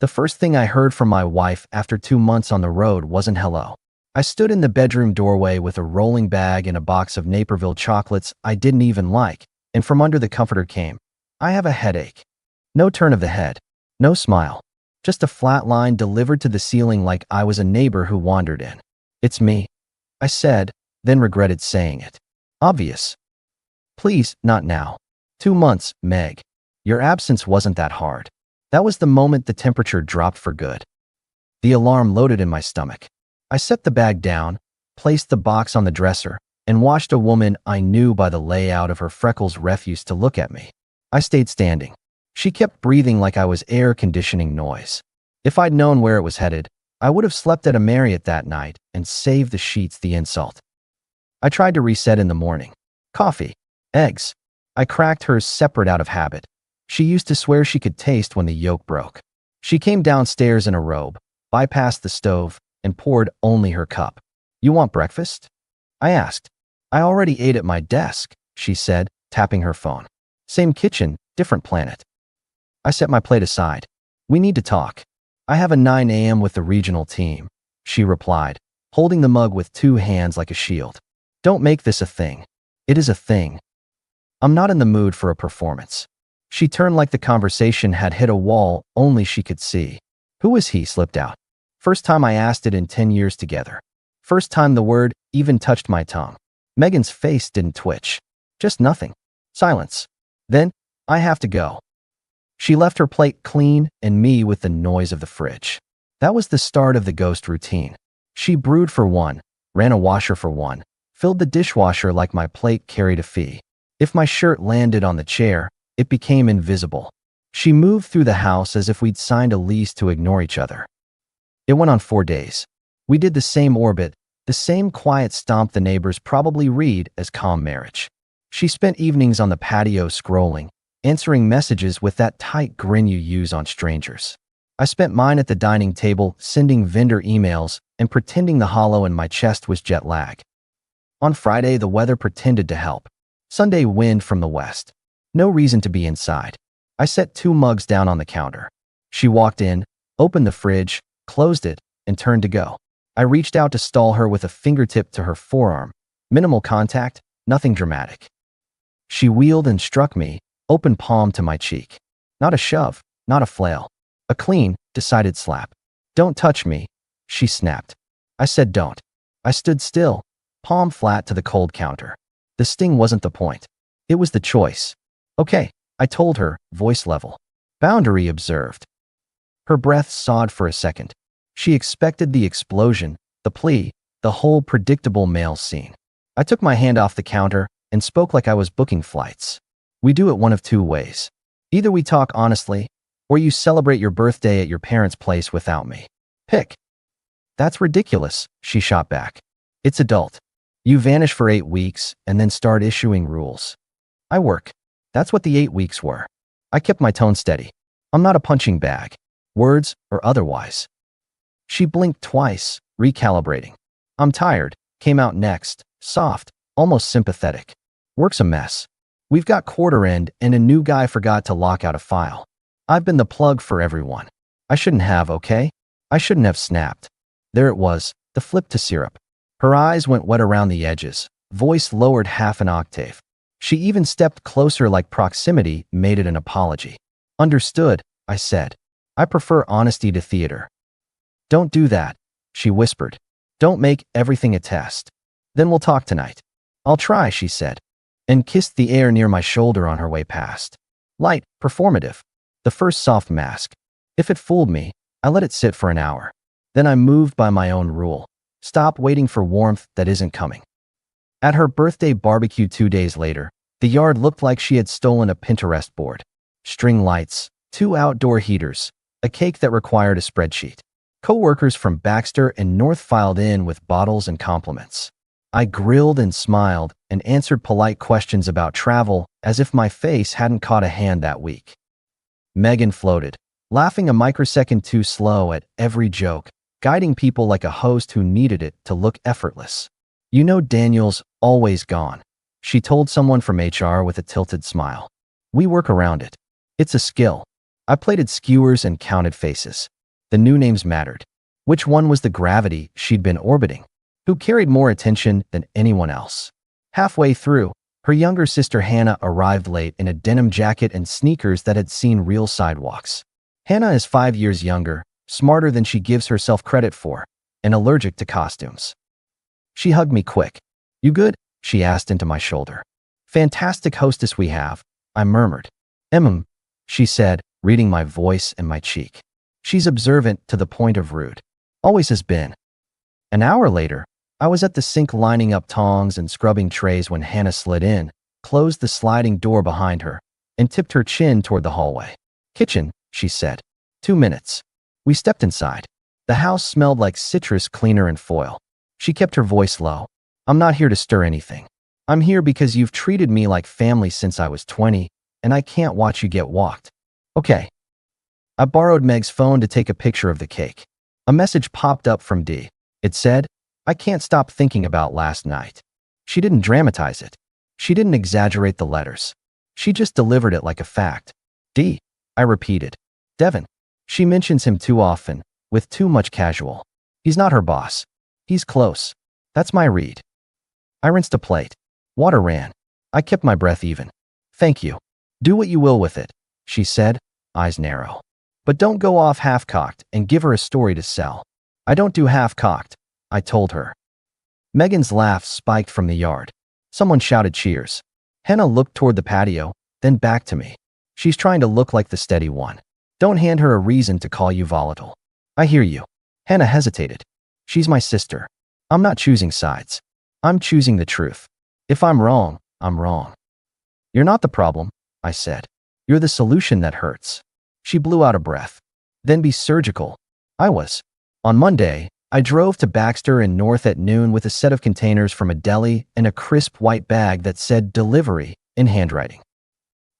The first thing I heard from my wife after 2 months on the road wasn't hello. I stood in the bedroom doorway with a rolling bag and a box of Naperville chocolates I didn't even like, and from under the comforter came, "I have a headache." No turn of the head. No smile. Just a flat line delivered to the ceiling like I was a neighbor who wandered in. "It's me," I said, then regretted saying it. "Obvious. Please, not now." 2 months, Meg. Your absence wasn't that hard. That was the moment the temperature dropped for good. The alarm loaded in my stomach. I set the bag down, placed the box on the dresser, and watched a woman I knew by the layout of her freckles refuse to look at me. I stayed standing. She kept breathing like I was air conditioning noise. If I'd known where it was headed, I would have slept at a Marriott that night and saved the sheets the insult. I tried to reset in the morning. Coffee. Eggs. I cracked hers separate out of habit. She used to swear she could taste when the yolk broke. She came downstairs in a robe, bypassed the stove, and poured only her cup. "You want breakfast?" I asked. "I already ate at my desk," she said, tapping her phone. "Same kitchen, different planet." I set my plate aside. "We need to talk. I have a 9 a.m. with the regional team," she replied, holding the mug with 2 hands like a shield. "Don't make this a thing." "It is a thing. I'm not in the mood for a performance." She turned like the conversation had hit a wall only she could see. "Who is he?" slipped out. First time I asked it in 10 years together. First time the word even touched my tongue. Megan's face didn't twitch. Just nothing. Silence. Then, "I have to go." She left her plate clean and me with the noise of the fridge. That was the start of the ghost routine. She brewed for one, ran a washer for one, filled the dishwasher like my plate carried a fee. If my shirt landed on the chair, it became invisible. She moved through the house as if we'd signed a lease to ignore each other. It went on 4 days. We did the same orbit, the same quiet stomp the neighbors probably read as calm marriage. She spent evenings on the patio scrolling, answering messages with that tight grin you use on strangers. I spent mine at the dining table, sending vendor emails and pretending the hollow in my chest was jet lag. On Friday, the weather pretended to help. Sunday, wind from the west. No reason to be inside. I set 2 mugs down on the counter. She walked in, opened the fridge, closed it, and turned to go. I reached out to stall her with a fingertip to her forearm. Minimal contact, nothing dramatic. She wheeled and struck me, open palm to my cheek. Not a shove, not a flail. A clean, decided slap. "Don't touch me," she snapped. I said don't. I stood still, palm flat to the cold counter. The sting wasn't the point. It was the choice. "Okay," I told her, voice level. "Boundary observed." Her breath sawed for a second. She expected the explosion, the plea, the whole predictable male scene. I took my hand off the counter and spoke like I was booking flights. "We do it one of 2 ways. Either we talk honestly, or you celebrate your birthday at your parents' place without me. Pick." "That's ridiculous," she shot back. "It's adult. You vanish for 8 weeks and then start issuing rules. I work." That's what the 8 weeks were. I kept my tone steady. "I'm not a punching bag. Words or otherwise." She blinked twice, recalibrating. "I'm tired," came out next, soft, almost sympathetic. "Work's a mess. We've got quarter end and a new guy forgot to lock out a file. I've been the plug for everyone. I shouldn't have, okay? I shouldn't have snapped." There it was, the flip to syrup. Her eyes went wet around the edges, voice lowered half an octave. She even stepped closer like proximity made it an apology. "Understood," I said. "I prefer honesty to theater." "Don't do that," she whispered. "Don't make everything a test. Then we'll talk tonight." "I'll try," she said, and kissed the air near my shoulder on her way past. Light, performative. The first soft mask. If it fooled me, I let it sit for an hour. Then I moved by my own rule. Stop waiting for warmth that isn't coming. At her birthday barbecue 2 days later, the yard looked like she had stolen a Pinterest board. String lights, 2 outdoor heaters, a cake that required a spreadsheet. Coworkers from Baxter and North filed in with bottles and compliments. I grilled and smiled and answered polite questions about travel as if my face hadn't caught a hand that week. Megan floated, laughing a microsecond too slow at every joke, guiding people like a host who needed it to look effortless. "You know Daniel's always gone," she told someone from HR with a tilted smile. "We work around it. It's a skill." I plated skewers and counted faces. The new names mattered. Which one was the gravity she'd been orbiting? Who carried more attention than anyone else? Halfway through, her younger sister Hannah arrived late in a denim jacket and sneakers that had seen real sidewalks. Hannah is 5 years younger, smarter than she gives herself credit for, and allergic to costumes. She hugged me quick. "You good?" she asked into my shoulder. "Fantastic hostess we have," I murmured. She said, reading my voice and my cheek. "She's observant to the point of rude. Always has been." An hour later, I was at the sink lining up tongs and scrubbing trays when Hannah slid in, closed the sliding door behind her, and tipped her chin toward the hallway. "Kitchen," she said. 2 minutes. We stepped inside. The house smelled like citrus cleaner and foil. She kept her voice low. "I'm not here to stir anything. I'm here because you've treated me like family since I was 20, and I can't watch you get walked." "Okay." I borrowed Meg's phone to take a picture of the cake. A message popped up from Dee. It said, "I can't stop thinking about last night." She didn't dramatize it. She didn't exaggerate the letters. She just delivered it like a fact. "Dee," I repeated. "Devin." She mentions him too often, with too much casual. He's not her boss. He's close. That's my read. I rinsed a plate. Water ran. I kept my breath even. "Thank you. Do what you will with it," she said, eyes narrow. "But don't go off half-cocked and give her a story to sell." "I don't do half-cocked," I told her. Megan's laugh spiked from the yard. Someone shouted cheers. Hannah looked toward the patio, then back to me. "She's trying to look like the steady one. Don't hand her a reason to call you volatile." "I hear you." Hannah hesitated. "She's my sister. I'm not choosing sides. I'm choosing the truth. If I'm wrong, I'm wrong." "You're not the problem," I said. "You're the solution that hurts." She blew out a breath. "Then be surgical." I was. On Monday, I drove to Baxter and North at noon with a set of containers from a deli and a crisp white bag that said "delivery" in handwriting.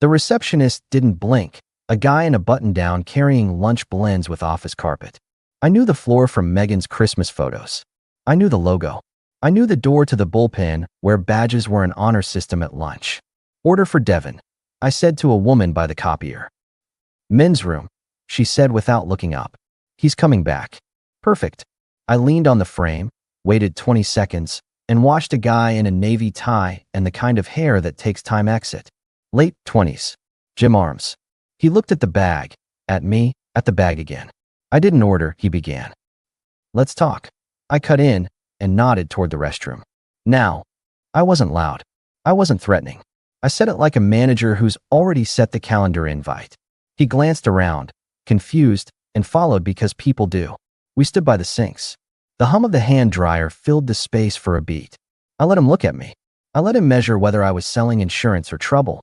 The receptionist didn't blink, a guy in a button-down carrying lunch blends with office carpet. I knew the floor from Megan's Christmas photos. I knew the logo. I knew the door to the bullpen where badges were an honor system at lunch. "Order for Devin," I said to a woman by the copier. "Men's room," she said without looking up. "He's coming back." "Perfect." I leaned on the frame, waited 20 seconds, and watched a guy in a navy tie and the kind of hair that takes time exit. Late 20s. Jim Arms. He looked at the bag, at me, at the bag again. "I didn't order," he began. "Let's talk." I cut in and nodded toward the restroom. "Now." I wasn't loud. I wasn't threatening. I said it like a manager who's already set the calendar invite. He glanced around, confused, and followed because people do. We stood by the sinks. The hum of the hand dryer filled the space for a beat. I let him look at me. I let him measure whether I was selling insurance or trouble.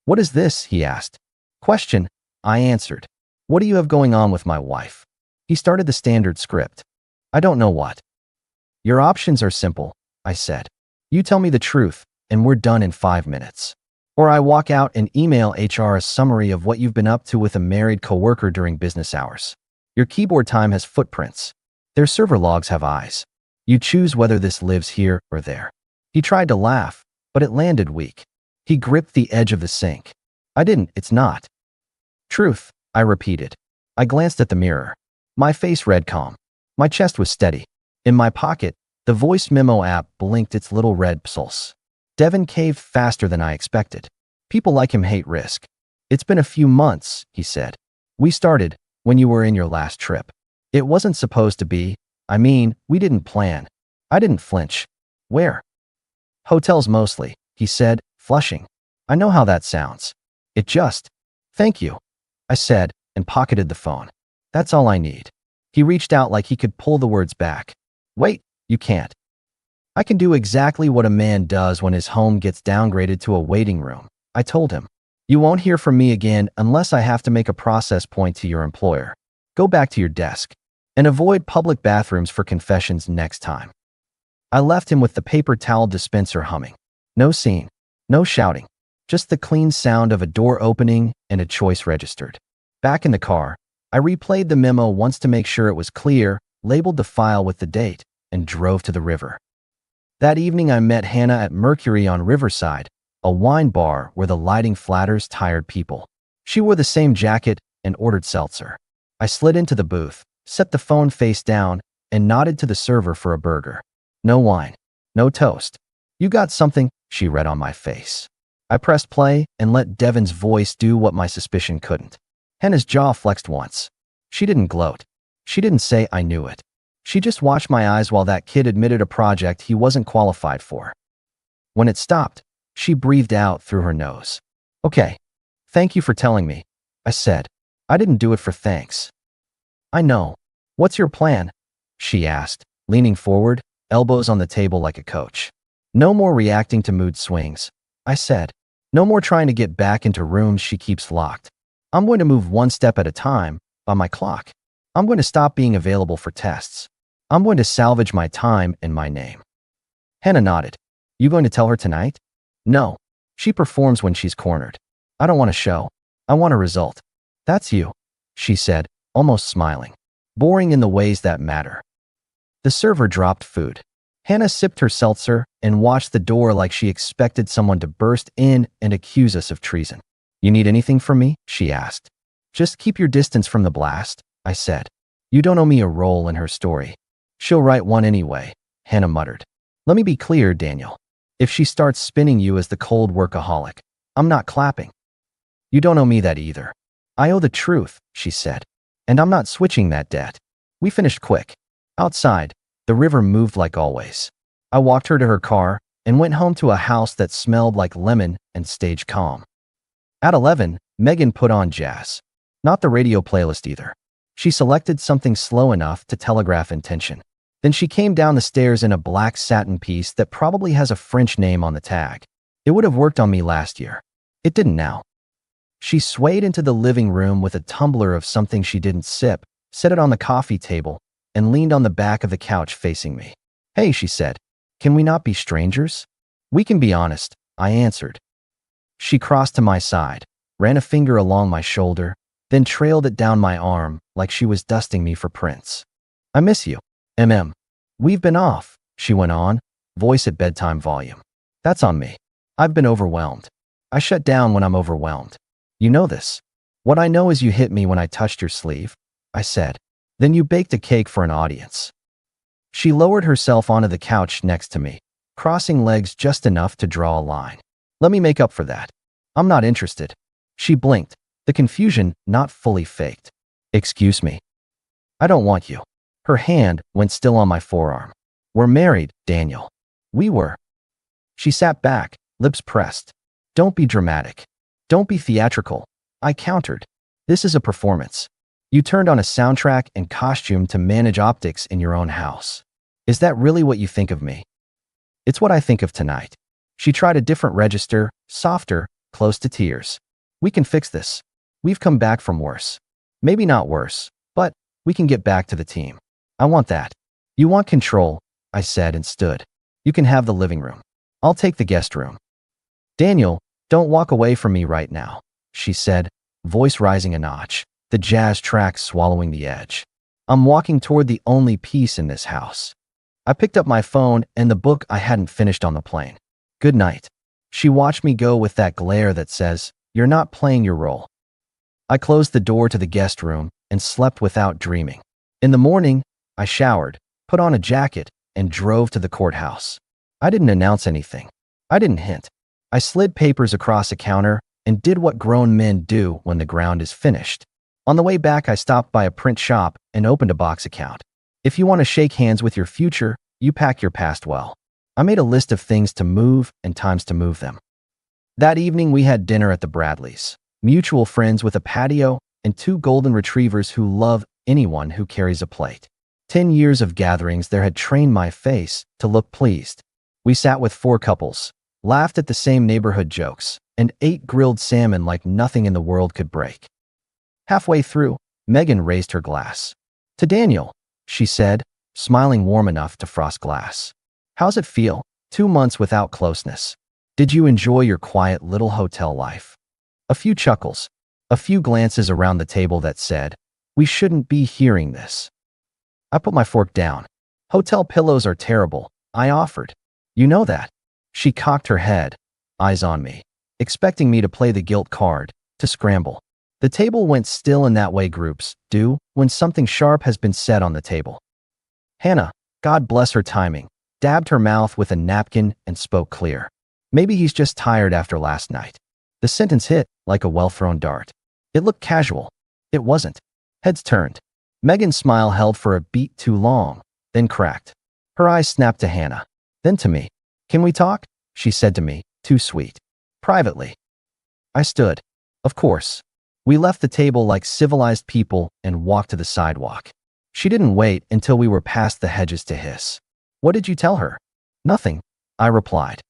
"What is this?" he asked. "Question," I answered. "What do you have going on with my wife?" He started the standard script. "I don't know what." "Your options are simple," I said. "You tell me the truth, and we're done in 5 minutes. Or I walk out and email HR a summary of what you've been up to with a married coworker during business hours. Your keyboard time has footprints. Their server logs have eyes. You choose whether this lives here or there." He tried to laugh, but it landed weak. He gripped the edge of the sink. "I didn't, it's not." "Truth," I repeated. I glanced at the mirror. My face read calm. My chest was steady. In my pocket, the voice memo app blinked its little red pulse. Devin caved faster than I expected. "People like him hate risk." "It's been a few months," he said. "We started when you were in your last trip. It wasn't supposed to be. I mean, we didn't plan." I didn't flinch. "Where?" "Hotels mostly," he said, flushing. "I know how that sounds. It just—" "Thank you," I said, and pocketed the phone. "That's all I need." He reached out like he could pull the words back. "Wait, you can't." "I can do exactly what a man does when his home gets downgraded to a waiting room," I told him. "You won't hear from me again unless I have to make a process point to your employer. Go back to your desk. And avoid public bathrooms for confessions next time." I left him with the paper towel dispenser humming. No scene. No shouting. Just the clean sound of a door opening and a choice registered. Back in the car, I replayed the memo once to make sure it was clear, labeled the file with the date, and drove to the river. That evening I met Hannah at Mercury on Riverside, a wine bar where the lighting flatters tired people. She wore the same jacket, and ordered seltzer. I slid into the booth, set the phone face down, and nodded to the server for a burger. No wine. No toast. You got something, she read on my face. I pressed play and let Devon's voice do what my suspicion couldn't. Hannah's jaw flexed once. She didn't gloat. She didn't say I knew it. She just watched my eyes while that kid admitted a project he wasn't qualified for. When it stopped, she breathed out through her nose. Okay. Thank you for telling me, I said. I didn't do it for thanks. I know. What's your plan? She asked, leaning forward, elbows on the table like a coach. No more reacting to mood swings, I said. No more trying to get back into rooms she keeps locked. I'm going to move one step at a time, by my clock. I'm going to stop being available for tests. I'm going to salvage my time and my name. Hannah nodded. You going to tell her tonight? No. She performs when she's cornered. I don't want a show. I want a result. That's you, she said, almost smiling. Boring in the ways that matter. The server dropped food. Hannah sipped her seltzer and watched the door like she expected someone to burst in and accuse us of treason. You need anything from me? She asked. Just keep your distance from the blast, I said. You don't owe me a role in her story. She'll write one anyway, Hannah muttered. Let me be clear, Daniel. If she starts spinning you as the cold workaholic, I'm not clapping. You don't owe me that either. I owe the truth, she said. And I'm not switching that debt. We finished quick. Outside, the river moved like always. I walked her to her car and went home to a house that smelled like lemon and stage calm. At 11, Megan put on jazz. Not the radio playlist either. She selected something slow enough to telegraph intention. Then she came down the stairs in a black satin piece that probably has a French name on the tag. It would have worked on me last year. It didn't now. She swayed into the living room with a tumbler of something she didn't sip, set it on the coffee table, and leaned on the back of the couch facing me. Hey, she said. Can we not be strangers? We can be honest, I answered. She crossed to my side, ran a finger along my shoulder, then trailed it down my arm like she was dusting me for prints. I miss you. We've been off, she went on, voice at bedtime volume. That's on me. I've been overwhelmed. I shut down when I'm overwhelmed. You know this. What I know is you hit me when I touched your sleeve, I said. Then you baked a cake for an audience. She lowered herself onto the couch next to me, crossing legs just enough to draw a line. Let me make up for that. I'm not interested. She blinked, the confusion not fully faked. Excuse me. I don't want you. Her hand went still on my forearm. We're married, Daniel. We were. She sat back, lips pressed. Don't be dramatic. Don't be theatrical. I countered. This is a performance. You turned on a soundtrack and costume to manage optics in your own house. Is that really what you think of me? It's what I think of tonight. She tried a different register, softer, close to tears. We can fix this. We've come back from worse. Maybe not worse, but we can get back to the team. I want that. You want control, I said and stood. You can have the living room. I'll take the guest room. Daniel, don't walk away from me right now, she said, voice rising a notch, the jazz track swallowing the edge. I'm walking toward the only peace in this house. I picked up my phone and the book I hadn't finished on the plane. Good night. She watched me go with that glare that says, you're not playing your role. I closed the door to the guest room and slept without dreaming. In the morning, I showered, put on a jacket, and drove to the courthouse. I didn't announce anything. I didn't hint. I slid papers across a counter and did what grown men do when the ground is finished. On the way back, I stopped by a print shop and opened a box account. If you want to shake hands with your future, you pack your past well. I made a list of things to move and times to move them. That evening, we had dinner at the Bradleys, mutual friends with a patio and 2 golden retrievers who love anyone who carries a plate. 10 years of gatherings there had trained my face to look pleased. We sat with 4 couples, laughed at the same neighborhood jokes, and ate grilled salmon like nothing in the world could break. Halfway through, Megan raised her glass. To Daniel, she said, smiling warm enough to frost glass. How's it feel? 2 months without closeness. Did you enjoy your quiet little hotel life? A few chuckles, a few glances around the table that said, we shouldn't be hearing this. I put my fork down. Hotel pillows are terrible, I offered. You know that. She cocked her head, eyes on me, expecting me to play the guilt card, to scramble. The table went still in that way groups do when something sharp has been said on the table. Hannah, God bless her timing, dabbed her mouth with a napkin and spoke clear. Maybe he's just tired after last night. The sentence hit like a well-thrown dart. It looked casual. It wasn't. Heads turned. Megan's smile held for a beat too long, then cracked. Her eyes snapped to Hannah, then to me. Can we talk? She said to me, too sweet. Privately. I stood. Of course. We left the table like civilized people and walked to the sidewalk. She didn't wait until we were past the hedges to hiss. What did you tell her? Nothing, I replied.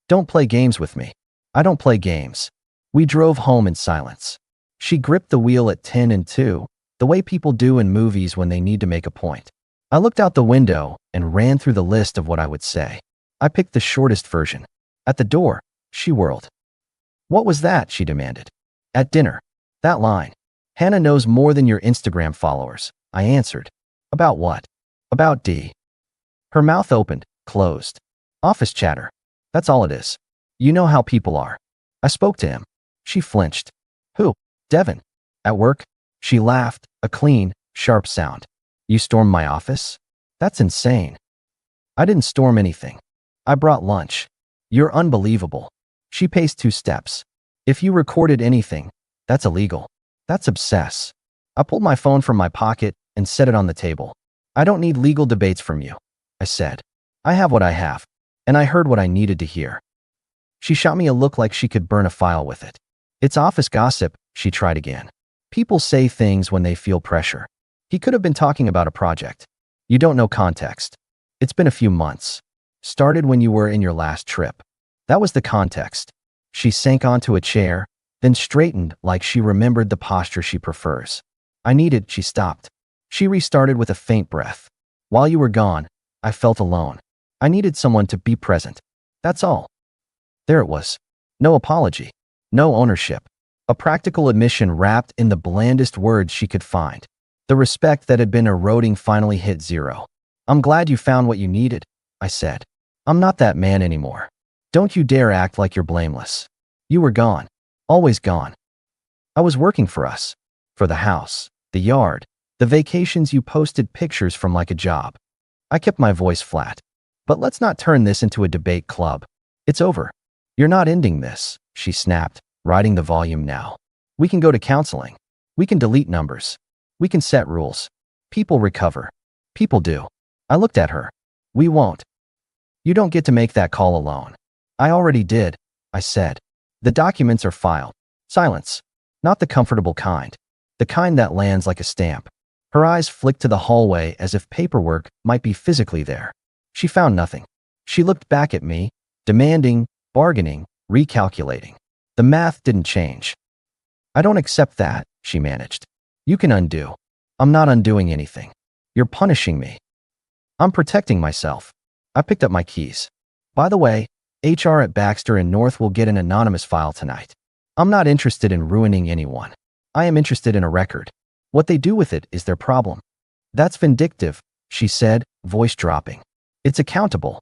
Don't play games with me. I don't play games. We drove home in silence. She gripped the wheel at 10 and 2, the way people do in movies when they need to make a point. I looked out the window and ran through the list of what I would say. I picked the shortest version. At the door, she whirled. What was that? She demanded. At dinner. That line. Hannah knows more than your Instagram followers, I answered. About what? About D. Her mouth opened, closed. Office chatter. That's all it is. You know how people are. I spoke to him. She flinched. Who? Devin. At work? She laughed, a clean, sharp sound. You stormed my office? That's insane. I didn't storm anything. I brought lunch. You're unbelievable. She paced 2 steps. If you recorded anything, that's illegal. That's obsess. I pulled my phone from my pocket and set it on the table. I don't need legal debates from you, I said. I have what I have, and I heard what I needed to hear. She shot me a look like she could burn a file with it. It's office gossip, she tried again. People say things when they feel pressure. He could have been talking about a project. You don't know context. It's been a few months. Started when you were in your last trip. That was the context. She sank onto a chair, then straightened like she remembered the posture she prefers. She stopped. She restarted with a faint breath. While you were gone, I felt alone. I needed someone to be present. That's all. There it was. No apology. No ownership. A practical admission wrapped in the blandest words she could find. The respect that had been eroding finally hit zero. I'm glad you found what you needed, I said. I'm not that man anymore. Don't you dare act like you're blameless. You were gone. Always gone. I was working for us. For the house, the yard, the vacations you posted pictures from like a job. I kept my voice flat. But let's not turn this into a debate club. It's over. You're not ending this, she snapped, riding the volume now. We can go to counseling. We can delete numbers. We can set rules. People recover. People do. I looked at her. We won't. You don't get to make that call alone. I already did, I said. The documents are filed. Silence. Not the comfortable kind. The kind that lands like a stamp. Her eyes flicked to the hallway as if paperwork might be physically there. She found nothing. She looked back at me, demanding, bargaining, recalculating. The math didn't change. I don't accept that, she managed. You can undo. I'm not undoing anything. You're punishing me. I'm protecting myself. I picked up my keys. By the way, HR at Baxter and North will get an anonymous file tonight. I'm not interested in ruining anyone. I am interested in a record. What they do with it is their problem. That's vindictive, she said, voice dropping. It's accountable.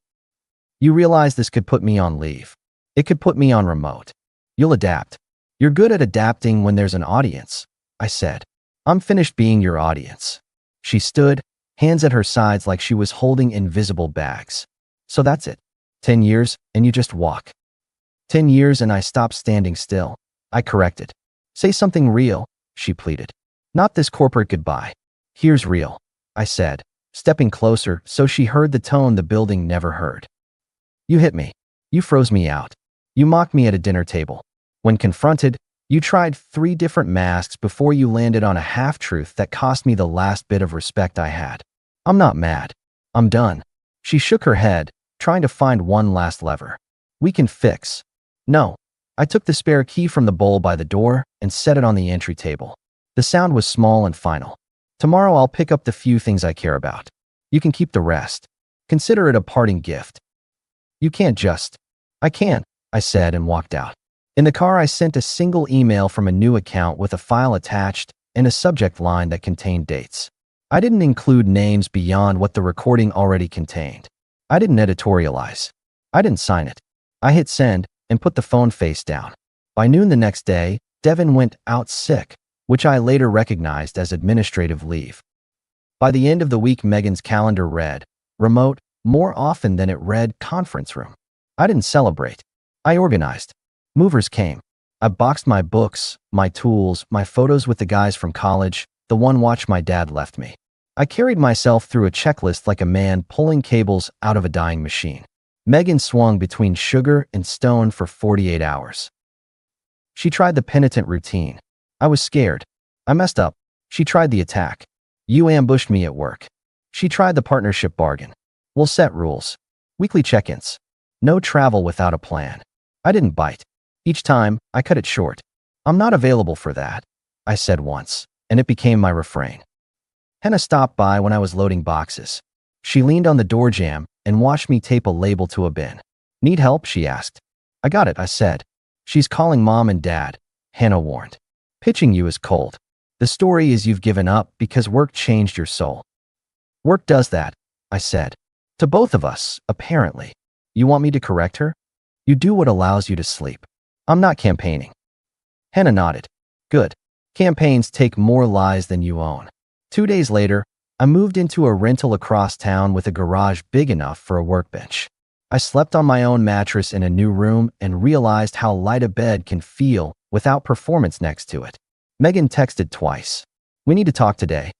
You realize this could put me on leave. It could put me on remote. You'll adapt. You're good at adapting when there's an audience, I said. I'm finished being your audience. She stood, hands at her sides like she was holding invisible bags. So that's it. 10 years, and you just walk. 10 years and I stop standing still. I corrected. Say something real, she pleaded. Not this corporate goodbye. Here's real, I said, stepping closer so she heard the tone the building never heard. You hit me. You froze me out. You mocked me at a dinner table. When confronted, you tried 3 different masks before you landed on a half-truth that cost me the last bit of respect I had. I'm not mad. I'm done. She shook her head, trying to find one last lever. We can fix. No. I took the spare key from the bowl by the door and set it on the entry table. The sound was small and final. Tomorrow I'll pick up the few things I care about. You can keep the rest. Consider it a parting gift. You can't just. I can, I said and walked out. In the car I sent a single email from a new account with a file attached and a subject line that contained dates. I didn't include names beyond what the recording already contained. I didn't editorialize. I didn't sign it. I hit send and put the phone face down. By noon the next day, Devin went out sick. which I later recognized as administrative leave. By the end of the week, Megan's calendar read remote more often than it read conference room. I didn't celebrate. I organized. Movers came. I boxed my books, my tools, my photos with the guys from college, the one watch my dad left me. I carried myself through a checklist like a man pulling cables out of a dying machine. Megan swung between sugar and stone for 48 hours. She tried the penitent routine. I was scared. I messed up. She tried the attack. You ambushed me at work. She tried the partnership bargain. We'll set rules. Weekly check-ins. No travel without a plan. I didn't bite. Each time, I cut it short. I'm not available for that, I said once, and it became my refrain. Hannah stopped by when I was loading boxes. She leaned on the door jamb and watched me tape a label to a bin. Need help? She asked. I got it, I said. She's calling mom and dad, Hannah warned. Pitching you is cold. The story is you've given up because work changed your soul. Work does that, I said. To both of us, apparently. You want me to correct her? You do what allows you to sleep. I'm not campaigning. Hannah nodded. Good. Campaigns take more lies than you own. 2 days later, I moved into a rental across town with a garage big enough for a workbench. I slept on my own mattress in a new room and realized how light a bed can feel without performance next to it. Megan texted twice. We need to talk today.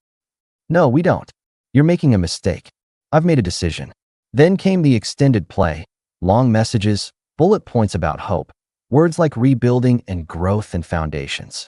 No, we don't. You're making a mistake. I've made a decision. Then came the extended play, long messages, bullet points about hope, words like rebuilding and growth and foundations.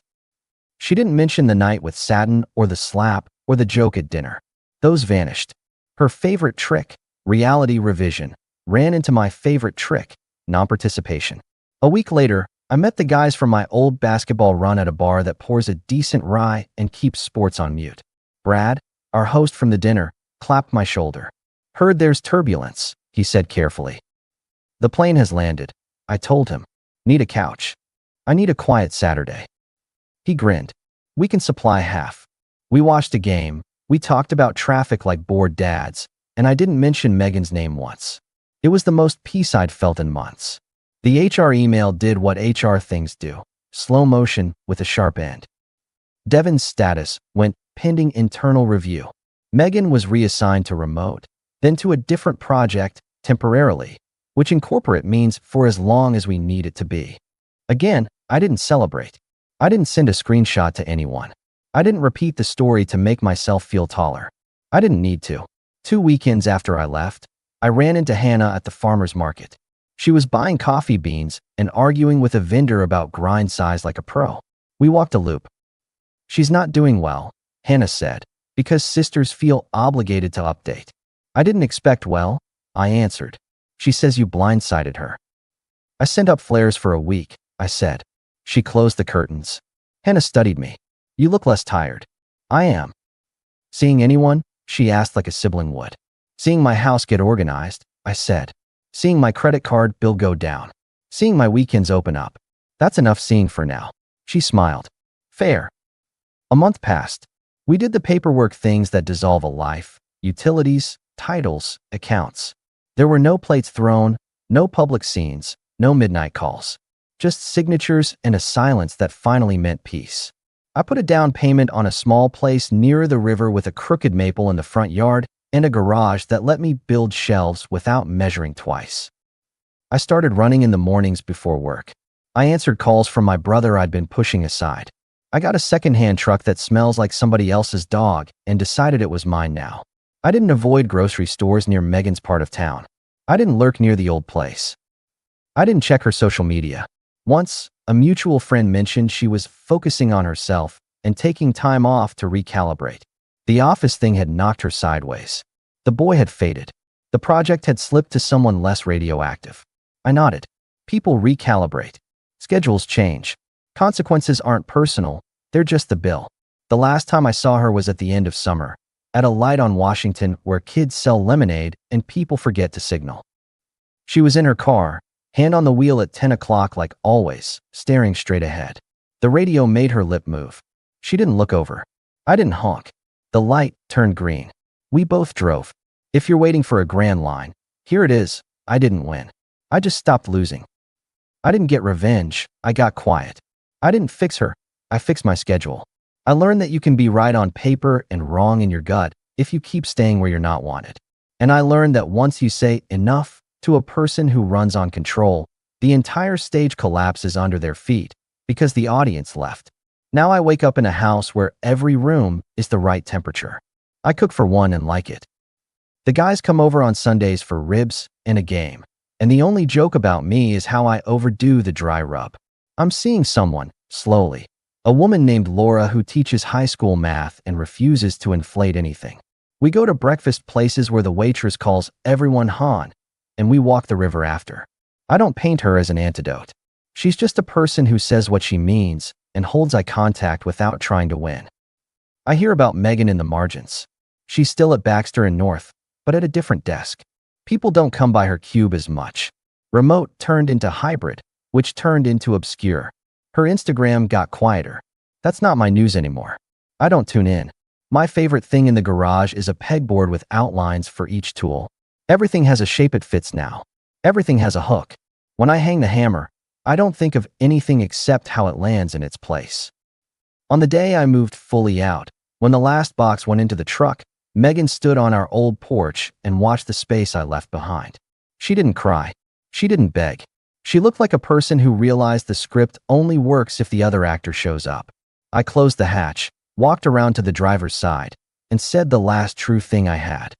She didn't mention the night with Satin or the slap or the joke at dinner. Those vanished. Her favorite trick, reality revision, ran into my favorite trick, non-participation. A week later, I met the guys from my old basketball run at a bar that pours a decent rye and keeps sports on mute. Brad, our host from the dinner, clapped my shoulder. Heard there's turbulence, he said carefully. The plane has landed, I told him. Need a couch. I need a quiet Saturday. He grinned. We can supply half. We watched a game, we talked about traffic like bored dads, and I didn't mention Megan's name once. It was the most peace I'd felt in months. The HR email did what HR things do, slow motion with a sharp end. Devin's status went pending internal review. Megan was reassigned to remote, then to a different project temporarily, which in corporate means for as long as we need it to be. Again, I didn't celebrate. I didn't send a screenshot to anyone. I didn't repeat the story to make myself feel taller. I didn't need to. 2 weekends after I left, I ran into Hannah at the farmer's market. She was buying coffee beans and arguing with a vendor about grind size like a pro. We walked a loop. She's not doing well, Hannah said, because sisters feel obligated to update. I didn't expect well, I answered. She says you blindsided her. I sent up flares for a week, I said. She closed the curtains. Hannah studied me. You look less tired. I am. Seeing anyone? She asked like a sibling would. Seeing my house get organized, I said. Seeing my credit card bill go down. Seeing my weekends open up. That's enough seeing for now. She smiled. Fair. A month passed. We did the paperwork things that dissolve a life, utilities, titles, accounts. There were no plates thrown, no public scenes, no midnight calls. Just signatures and a silence that finally meant peace. I put a down payment on a small place near the river with a crooked maple in the front yard and a garage that let me build shelves without measuring twice. I started running in the mornings before work. I answered calls from my brother I'd been pushing aside. I got a secondhand truck that smells like somebody else's dog and decided it was mine now. I didn't avoid grocery stores near Megan's part of town. I didn't lurk near the old place. I didn't check her social media. Once, a mutual friend mentioned she was focusing on herself and taking time off to recalibrate. The office thing had knocked her sideways. The boy had faded. The project had slipped to someone less radioactive. I nodded. People recalibrate. Schedules change. Consequences aren't personal, they're just the bill. The last time I saw her was at the end of summer, at a light on Washington where kids sell lemonade and people forget to signal. She was in her car, hand on the wheel at 10 o'clock like always, staring straight ahead. The radio made her lip move. She didn't look over. I didn't honk. The light turned green. We both drove. If you're waiting for a grand line, here it is. I didn't win. I just stopped losing. I didn't get revenge. I got quiet. I didn't fix her. I fixed my schedule. I learned that you can be right on paper and wrong in your gut if you keep staying where you're not wanted. And I learned that once you say enough to a person who runs on control, the entire stage collapses under their feet because the audience left. Now I wake up in a house where every room is the right temperature. I cook for one and like it. The guys come over on Sundays for ribs and a game. And the only joke about me is how I overdo the dry rub. I'm seeing someone, slowly. A woman named Laura who teaches high school math and refuses to inflate anything. We go to breakfast places where the waitress calls everyone Han, and we walk the river after. I don't paint her as an antidote. She's just a person who says what she means and holds eye contact without trying to win. I hear about Megan in the margins. She's still at Baxter and North, but at a different desk. People don't come by her cube as much. Remote turned into hybrid, which turned into obscure. Her Instagram got quieter. That's not my news anymore. I don't tune in. My favorite thing in the garage is a pegboard with outlines for each tool. Everything has a shape it fits now. Everything has a hook. When I hang the hammer, I don't think of anything except how it lands in its place. On the day I moved fully out, when the last box went into the truck, Megan stood on our old porch and watched the space I left behind. She didn't cry. She didn't beg. She looked like a person who realized the script only works if the other actor shows up. I closed the hatch, walked around to the driver's side, and said the last true thing I had.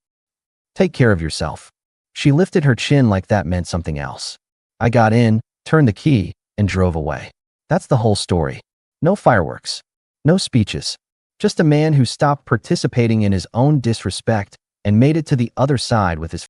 Take care of yourself. She lifted her chin like that meant something else. I got in, turned the key, and drove away. That's the whole story. No fireworks. No speeches. Just a man who stopped participating in his own disrespect and made it to the other side with his